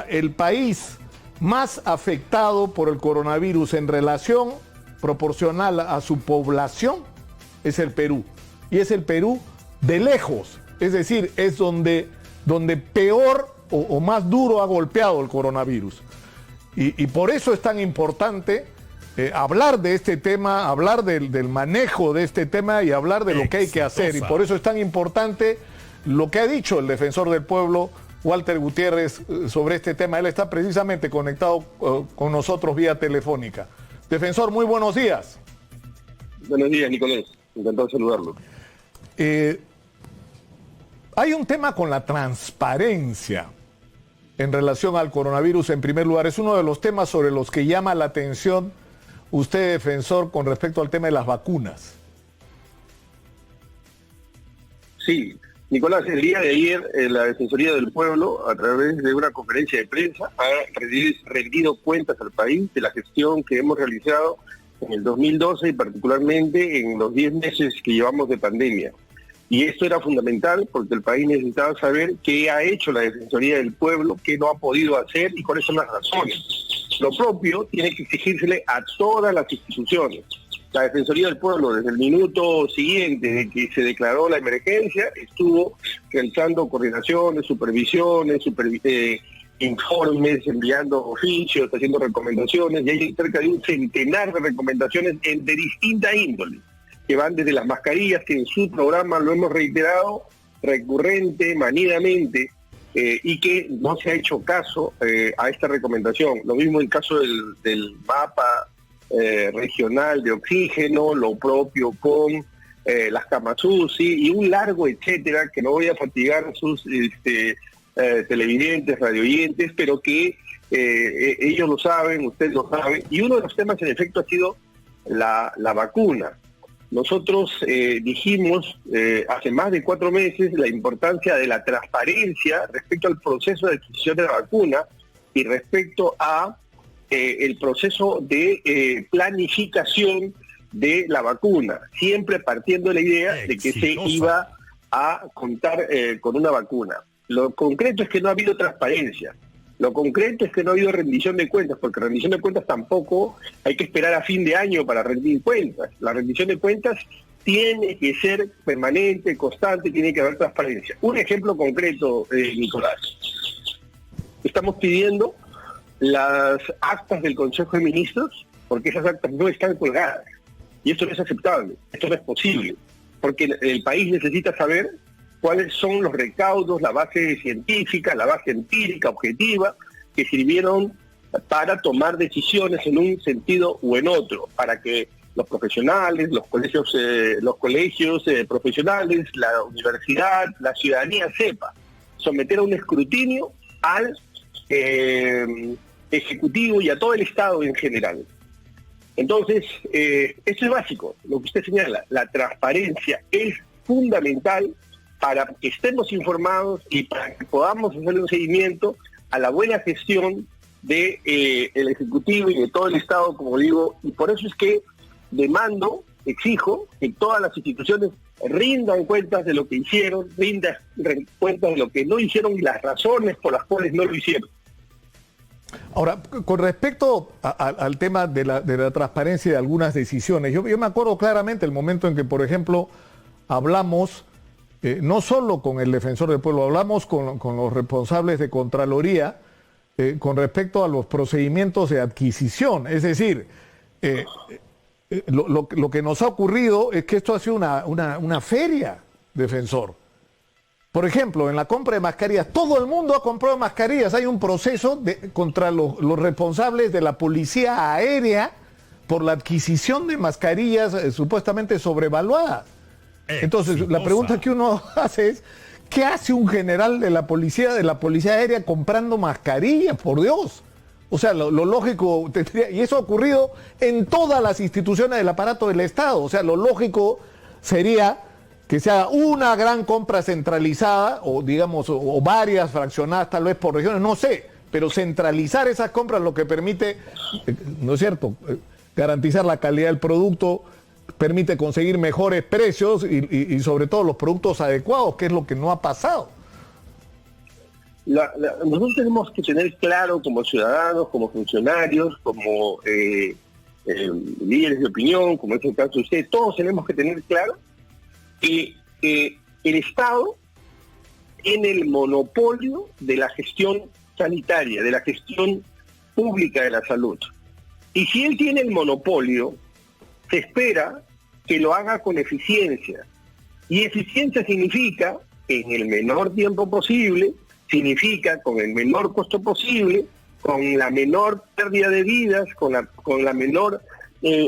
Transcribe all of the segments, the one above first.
El país más afectado por el coronavirus en relación proporcional a su población es el Perú. Y es el Perú de lejos. Es decir, es donde peor o más duro ha golpeado el coronavirus. Y por eso es tan importante hablar de este tema, hablar del manejo de este tema y hablar de lo que hay que hacer. Y por eso es tan importante lo que ha dicho el defensor del pueblo, Walter Gutiérrez, sobre este tema. Él está precisamente conectado con nosotros vía telefónica. Defensor, muy buenos días. Buenos días, Nicolás. Encantado de saludarlo. Hay un tema con la transparencia en relación al coronavirus. En primer lugar, es uno de los temas sobre los que llama la atención usted, defensor, con respecto al tema de las vacunas. Sí, Nicolás, el día de ayer la Defensoría del Pueblo, a través de una conferencia de prensa, ha rendido cuentas al país de la gestión que hemos realizado en el 2012 y particularmente en los 10 meses que llevamos de pandemia. Y esto era fundamental porque el país necesitaba saber qué ha hecho la Defensoría del Pueblo, qué no ha podido hacer y cuáles son las razones. Lo propio tiene que exigírsele a todas las instituciones. La Defensoría del Pueblo, desde el minuto siguiente de que se declaró la emergencia, estuvo realizando coordinaciones, supervisiones, informes, enviando oficios, haciendo recomendaciones, y hay cerca de un centenar de recomendaciones de distinta índole, que van desde las mascarillas, que en su programa lo hemos reiterado recurrente, manidamente, y que no se ha hecho caso a esta recomendación. Lo mismo el caso del mapa regional de oxígeno, lo propio con las camas UCI y un largo etcétera, que no voy a fatigar a sus televidentes, radioyentes, pero que ellos lo saben, usted lo sabe, y uno de los temas en efecto ha sido la vacuna. Nosotros dijimos hace más de 4 meses la importancia de la transparencia respecto al proceso de adquisición de la vacuna y respecto a el proceso de planificación de la vacuna, siempre partiendo de la idea de que se iba a contar con una vacuna. Lo concreto es que no ha habido transparencia. Lo concreto es que no ha habido rendición de cuentas, porque rendición de cuentas tampoco hay que esperar a fin de año para rendir cuentas. La rendición de cuentas tiene que ser permanente, constante, tiene que haber transparencia. Un ejemplo concreto, Nicolás. Estamos pidiendo las actas del Consejo de Ministros, porque esas actas no están colgadas. Y esto no es aceptable, esto no es posible, porque el país necesita saber cuáles son los recaudos, la base científica, la base empírica, objetiva, que sirvieron para tomar decisiones en un sentido u en otro, para que los profesionales, los colegios profesionales, la universidad, la ciudadanía sepa someter a un escrutinio al Ejecutivo y a todo el Estado en general. Entonces, esto es básico, lo que usted señala, la transparencia es fundamental para que estemos informados y para que podamos hacer un seguimiento a la buena gestión del Ejecutivo y de todo el Estado, como digo, y por eso es que exijo que todas las instituciones rindan cuentas de lo que hicieron, rindan cuentas de lo que no hicieron y las razones por las cuales no lo hicieron. Ahora, con respecto al tema de la transparencia de algunas decisiones, yo me acuerdo claramente el momento en que, por ejemplo, hablamos, no solo con el defensor del pueblo, hablamos con los responsables de Contraloría con respecto a los procedimientos de adquisición. Es decir, lo que nos ha ocurrido es que esto ha sido una feria, defensor. Por ejemplo, en la compra de mascarillas, todo el mundo ha comprado mascarillas. Hay un proceso contra los responsables de la policía aérea por la adquisición de mascarillas supuestamente sobrevaluadas. Entonces, la pregunta que uno hace es, ¿qué hace un general de la policía aérea comprando mascarillas? Por Dios. O sea, lo lógico tendría, y eso ha ocurrido en todas las instituciones del aparato del Estado. O sea, lo lógico sería que sea una gran compra centralizada, o digamos, o varias fraccionadas tal vez por regiones, no sé, pero centralizar esas compras lo que permite, ¿no es cierto?, garantizar la calidad del producto, permite conseguir mejores precios y sobre todo los productos adecuados, que es lo que no ha pasado. nosotros tenemos que tener claro como ciudadanos, como funcionarios, como líderes de opinión, como es el caso de usted, todos tenemos que tener claro que el Estado tiene el monopolio de la gestión sanitaria, de la gestión pública de la salud. Y si él tiene el monopolio, se espera que lo haga con eficiencia. Y eficiencia significa en el menor tiempo posible, significa con el menor costo posible, con la menor pérdida de vidas, con la menor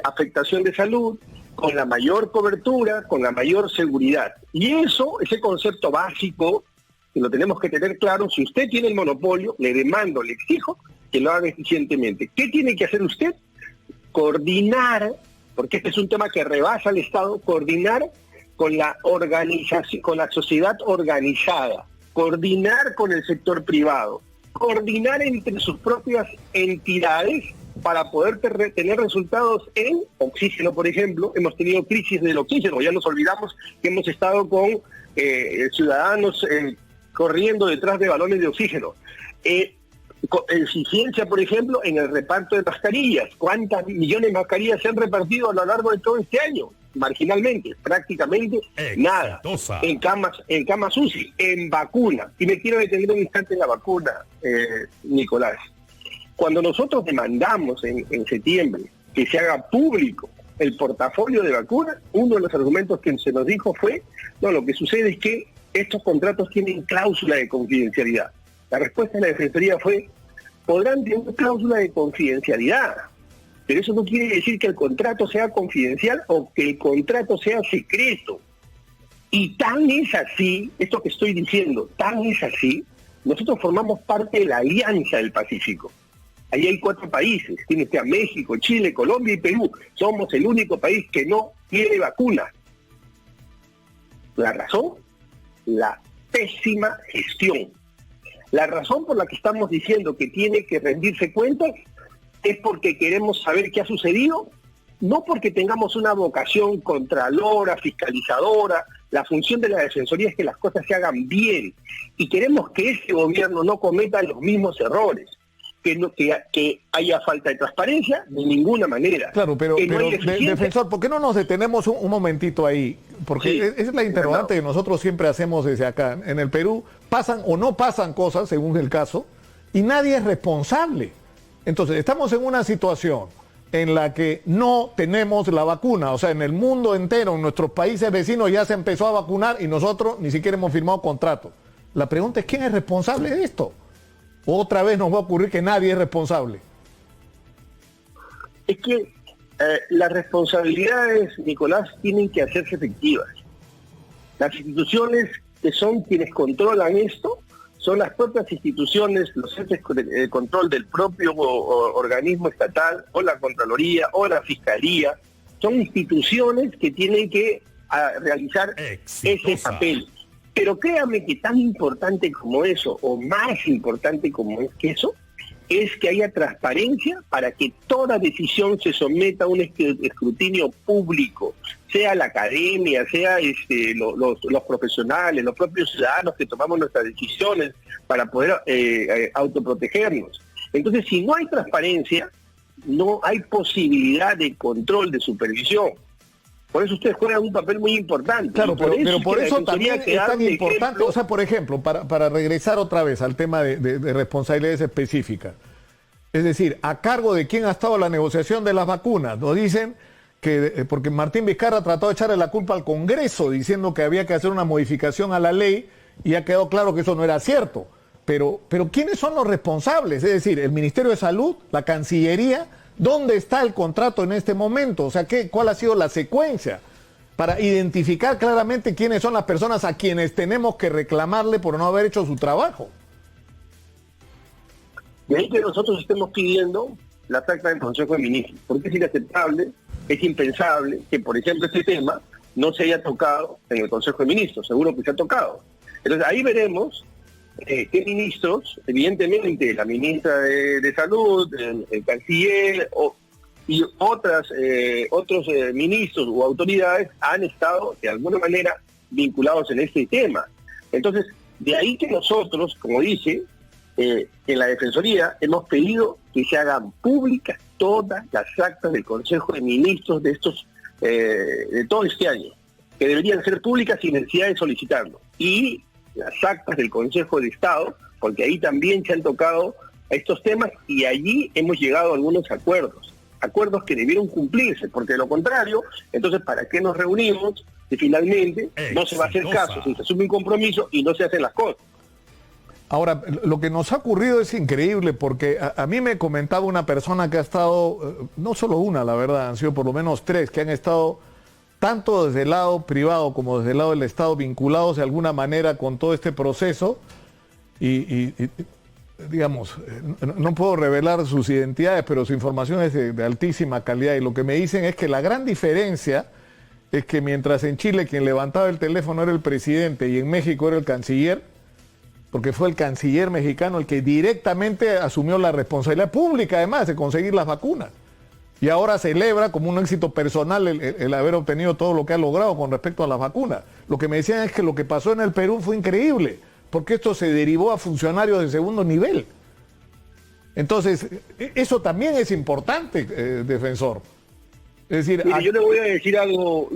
afectación de salud, con la mayor cobertura, con la mayor seguridad. Y ese concepto básico, que lo tenemos que tener claro. Si usted tiene el monopolio, le demando, le exijo que lo haga eficientemente. ¿Qué tiene que hacer usted? Coordinar, porque este es un tema que rebasa al Estado, coordinar con la organización, con la sociedad organizada, coordinar con el sector privado, coordinar entre sus propias entidades para poder tener resultados en oxígeno, por ejemplo. Hemos tenido crisis del oxígeno, ya nos olvidamos que hemos estado con ciudadanos corriendo detrás de balones de oxígeno. Eficiencia, por ejemplo, en el reparto de mascarillas. ¿Cuántas millones de mascarillas se han repartido a lo largo de todo este año? Marginalmente, prácticamente nada. En camas UCI, en vacuna. Y me quiero detener un instante en la vacuna, Nicolás. Cuando nosotros demandamos en septiembre que se haga público el portafolio de vacunas, uno de los argumentos que se nos dijo fue, no, lo que sucede es que estos contratos tienen cláusula de confidencialidad. La respuesta de la Defensoría fue, podrán tener cláusula de confidencialidad, pero eso no quiere decir que el contrato sea confidencial o que el contrato sea secreto. Y tan es así, esto que estoy diciendo, tan es así, nosotros formamos parte de la Alianza del Pacífico. Ahí hay 4 países, tiene usted a México, Chile, Colombia y Perú. Somos el único país que no tiene vacuna. ¿La razón? La pésima gestión. La razón por la que estamos diciendo que tiene que rendirse cuentas es porque queremos saber qué ha sucedido, no porque tengamos una vocación contralora, fiscalizadora. La función de la Defensoría es que las cosas se hagan bien y queremos que ese gobierno no cometa los mismos errores. Que haya falta de transparencia, de ninguna manera. Claro, pero defensor, ¿por qué no nos detenemos un momentito ahí? Porque sí, esa es la interrogante que nosotros siempre hacemos desde acá. En el Perú pasan o no pasan cosas, según el caso, y nadie es responsable. Entonces, estamos en una situación en la que no tenemos la vacuna. O sea, en el mundo entero, en nuestros países vecinos ya se empezó a vacunar y nosotros ni siquiera hemos firmado contrato. La pregunta es, ¿quién es responsable de esto? Otra vez nos va a ocurrir que nadie es responsable. Es que las responsabilidades, Nicolás, tienen que hacerse efectivas. Las instituciones que son quienes controlan esto son las propias instituciones, los entes de control del propio organismo estatal, o la Contraloría, o la Fiscalía. Son instituciones que tienen que realizar ese papel. Pero créame que tan importante como eso, o más importante como es que eso, es que haya transparencia para que toda decisión se someta a un escrutinio público, sea la academia, sea los profesionales, los propios ciudadanos que tomamos nuestras decisiones para poder autoprotegernos. Entonces, si no hay transparencia, no hay posibilidad de control, de supervisión. Por eso ustedes juegan un papel muy importante. Claro, pero por eso también es tan importante, o sea, por ejemplo, para regresar otra vez al tema de responsabilidades específicas, es decir, ¿a cargo de quién ha estado la negociación de las vacunas? Nos dicen que, porque Martín Vizcarra trató de echarle la culpa al Congreso, diciendo que había que hacer una modificación a la ley, y ha quedado claro que eso no era cierto. Pero ¿quiénes son los responsables? Es decir, el Ministerio de Salud, la Cancillería. ¿Dónde está el contrato en este momento? O sea, ¿cuál ha sido la secuencia para identificar claramente quiénes son las personas a quienes tenemos que reclamarle por no haber hecho su trabajo? De ahí que nosotros estemos pidiendo la acta del Consejo de Ministros, porque es inaceptable, es impensable que, por ejemplo, este tema no se haya tocado en el Consejo de Ministros. Seguro que se ha tocado. Entonces ahí veremos qué ministros, evidentemente la ministra de Salud, el canciller y otros ministros u autoridades han estado de alguna manera vinculados en este tema. Entonces, De ahí que nosotros, como dice, en la Defensoría hemos pedido que se hagan públicas todas las actas del Consejo de Ministros de todo este año, que deberían ser públicas sin necesidad de solicitarlo. Y las actas del Consejo de Estado, porque ahí también se han tocado estos temas y allí hemos llegado a algunos acuerdos que debieron cumplirse, porque de lo contrario, entonces ¿para qué nos reunimos si finalmente no se va a hacer caso, si se asume un compromiso y no se hacen las cosas? Ahora, lo que nos ha ocurrido es increíble, porque a mí me comentaba una persona que ha estado, no solo una, la verdad, han sido por lo menos 3, que han estado tanto desde el lado privado como desde el lado del Estado vinculados de alguna manera con todo este proceso y digamos, no puedo revelar sus identidades, pero su información es de altísima calidad y lo que me dicen es que la gran diferencia es que mientras en Chile quien levantaba el teléfono era el presidente y en México era el canciller, porque fue el canciller mexicano el que directamente asumió la responsabilidad pública además de conseguir las vacunas. Y ahora celebra como un éxito personal el haber obtenido todo lo que ha logrado con respecto a las vacunas. Lo que me decían es que lo que pasó en el Perú fue increíble, porque esto se derivó a funcionarios de segundo nivel. Entonces, eso también es importante, defensor. Es decir, mire, yo le voy a decir algo,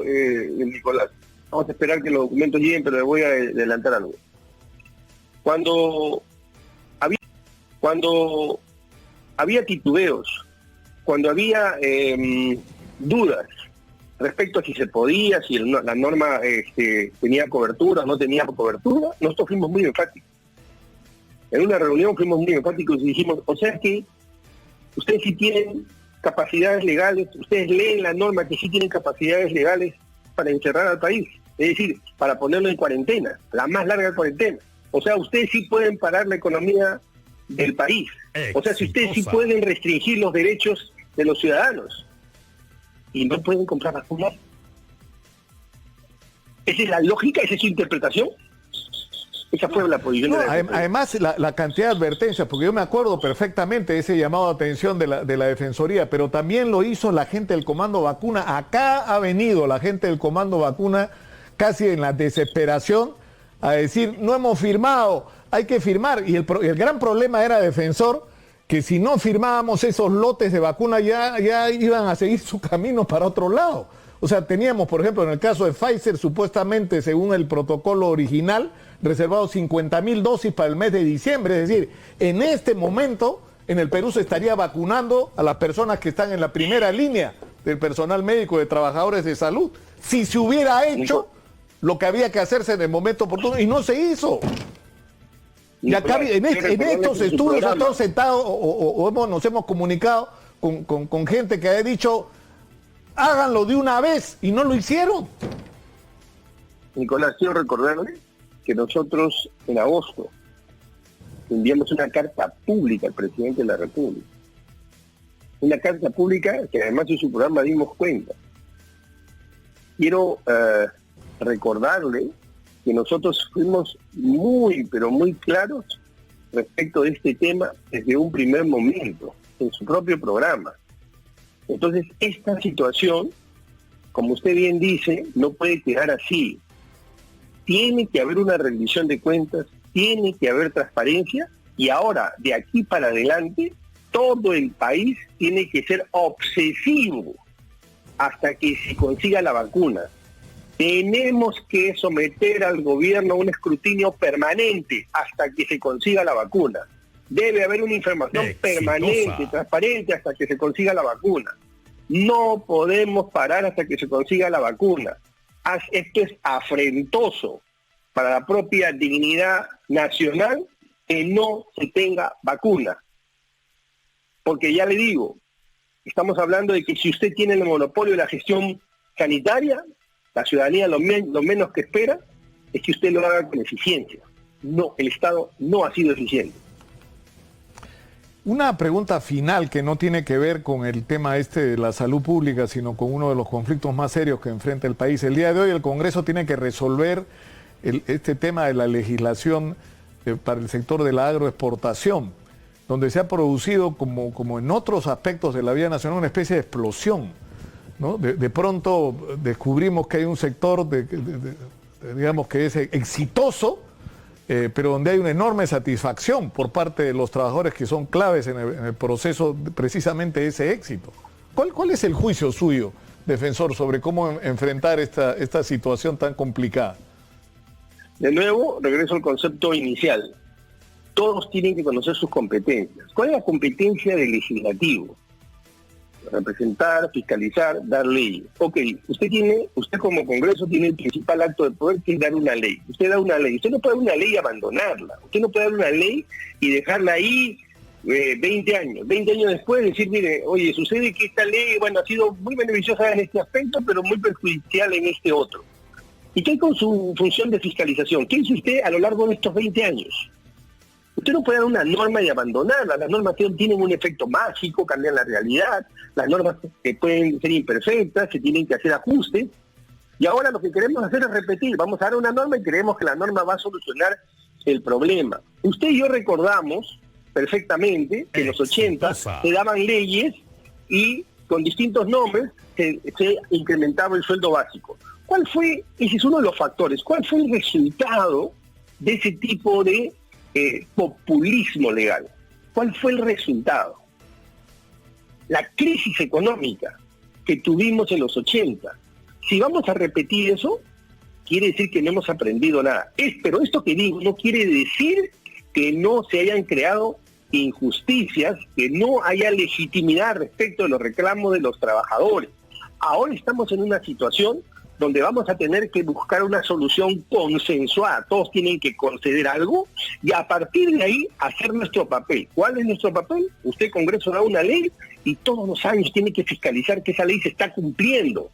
Nicolás. Vamos a esperar que los documentos lleguen, pero le voy a adelantar algo. Cuando había titubeos, cuando había dudas respecto a si se podía, si la norma tenía cobertura o no tenía cobertura, nosotros fuimos muy enfáticos. En una reunión fuimos muy enfáticos y dijimos, o sea que ustedes sí tienen capacidades legales, ustedes leen la norma que sí tienen capacidades legales para encerrar al país, es decir, para ponerlo en cuarentena, la más larga cuarentena. O sea, ustedes sí pueden parar la economía del país. O sea, si ustedes sí pueden restringir los derechos de los ciudadanos y no pueden comprar vacunas. ¿Esa es la lógica? ¿Esa es su interpretación? Esa fue la posición de la además, la cantidad de advertencias, porque yo me acuerdo perfectamente de ese llamado de atención de la Defensoría, pero también lo hizo la gente del Comando Vacuna. Acá ha venido la gente del Comando Vacuna casi en la desesperación a decir, no hemos firmado, hay que firmar. Y el gran problema era, defensor, que si no firmábamos esos lotes de vacunas ya iban a seguir su camino para otro lado. O sea, teníamos, por ejemplo, en el caso de Pfizer, supuestamente, según el protocolo original, reservados 50,000 dosis para el mes de diciembre. Es decir, en este momento, en el Perú se estaría vacunando a las personas que están en la primera línea del personal médico, de trabajadores de salud. Si se hubiera hecho lo que había que hacerse en el momento oportuno, y no se hizo. Y acá en estos estudios estamos sentados nos hemos comunicado con gente que ha dicho, háganlo de una vez, y no lo hicieron. Nicolás, quiero recordarle que nosotros en agosto enviamos una carta pública al presidente de la República. Una carta pública que además de su programa dimos cuenta. Quiero recordarle que nosotros fuimos muy, pero muy claros respecto de este tema desde un primer momento, en su propio programa. Entonces, esta situación, como usted bien dice, no puede quedar así. Tiene que haber una rendición de cuentas, tiene que haber transparencia, y ahora, de aquí para adelante, todo el país tiene que ser obsesivo hasta que se consiga la vacuna. Tenemos que someter al gobierno a un escrutinio permanente hasta que se consiga la vacuna. Debe haber una información permanente, transparente, hasta que se consiga la vacuna. No podemos parar hasta que se consiga la vacuna. Esto es afrentoso para la propia dignidad nacional que no se tenga vacuna. Porque ya le digo, estamos hablando de que si usted tiene el monopolio de la gestión sanitaria, la ciudadanía lo menos que espera es que usted lo haga con eficiencia. No, el Estado no ha sido eficiente. Una pregunta final que no tiene que ver con el tema de la salud pública, sino con uno de los conflictos más serios que enfrenta el país. El día de hoy el Congreso tiene que resolver este tema de la legislación para el sector de la agroexportación, donde se ha producido, como en otros aspectos de la vida nacional, una especie de explosión, ¿no? De pronto descubrimos que hay un sector digamos que es exitoso, pero donde hay una enorme satisfacción por parte de los trabajadores que son claves en el proceso precisamente de ese éxito. ¿Cuál es el juicio suyo, defensor, sobre cómo enfrentar esta situación tan complicada? De nuevo, regreso al concepto inicial. Todos tienen que conocer sus competencias. ¿Cuál es la competencia del legislativo? Representar, fiscalizar, dar leyes. Ok, usted como Congreso tiene el principal acto de poder, que es dar una ley. Usted da una ley. Usted no puede dar una ley y abandonarla. Usted no puede dar una ley y dejarla ahí 20 años. 20 años después decir, mire, oye, sucede que esta ley, bueno, ha sido muy beneficiosa en este aspecto, pero muy perjudicial en este otro. ¿Y qué hay con su función de fiscalización? ¿Qué hizo usted a lo largo de estos 20 años? Usted no puede dar una norma y abandonarla. Las normas tienen un efecto mágico, cambian la realidad. Las normas pueden ser imperfectas, se tienen que hacer ajustes. Y ahora lo que queremos hacer es repetir. Vamos a dar una norma y creemos que la norma va a solucionar el problema. Usted y yo recordamos perfectamente que en los 80 se daban leyes y con distintos nombres se incrementaba el sueldo básico. ¿Cuál fue? Ese es uno de los factores. ¿Cuál fue el resultado de ese tipo de populismo legal? ¿Cuál fue el resultado? La crisis económica que tuvimos en los 80. Si vamos a repetir eso, quiere decir que no hemos aprendido nada. Pero esto que digo no quiere decir que no se hayan creado injusticias, que no haya legitimidad respecto de los reclamos de los trabajadores. Ahora estamos en una situación donde vamos a tener que buscar una solución consensuada. Todos tienen que conceder algo y a partir de ahí hacer nuestro papel. ¿Cuál es nuestro papel? Usted, Congreso, da una ley y todos los años tiene que fiscalizar que esa ley se está cumpliendo,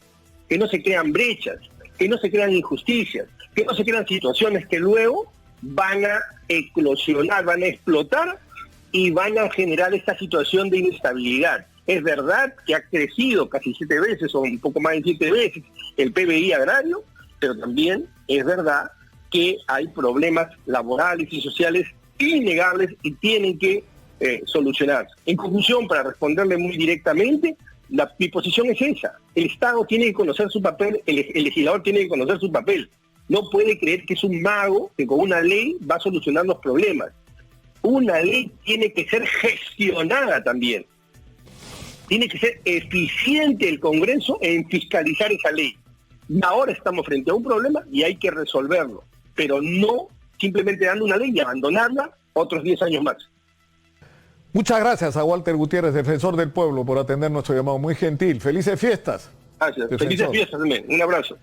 que no se crean brechas, que no se crean injusticias, que no se crean situaciones que luego van a eclosionar, van a explotar y van a generar esta situación de inestabilidad. Es verdad que ha crecido casi 7 veces o un poco más de 7 veces el PBI agrario, pero también es verdad que hay problemas laborales y sociales innegables y tienen que solucionarse. En conclusión, para responderle muy directamente, mi posición es esa. El Estado tiene que conocer su papel, el legislador tiene que conocer su papel. No puede creer que es un mago que con una ley va a solucionar los problemas. Una ley tiene que ser gestionada también. Tiene que ser eficiente el Congreso en fiscalizar esa ley. Ahora estamos frente a un problema y hay que resolverlo, pero no simplemente dando una ley y abandonarla otros 10 años más. Muchas gracias a Walter Gutiérrez, defensor del pueblo, por atender nuestro llamado. Muy gentil. Felices fiestas. Gracias. Defensor. Felices fiestas también. Un abrazo.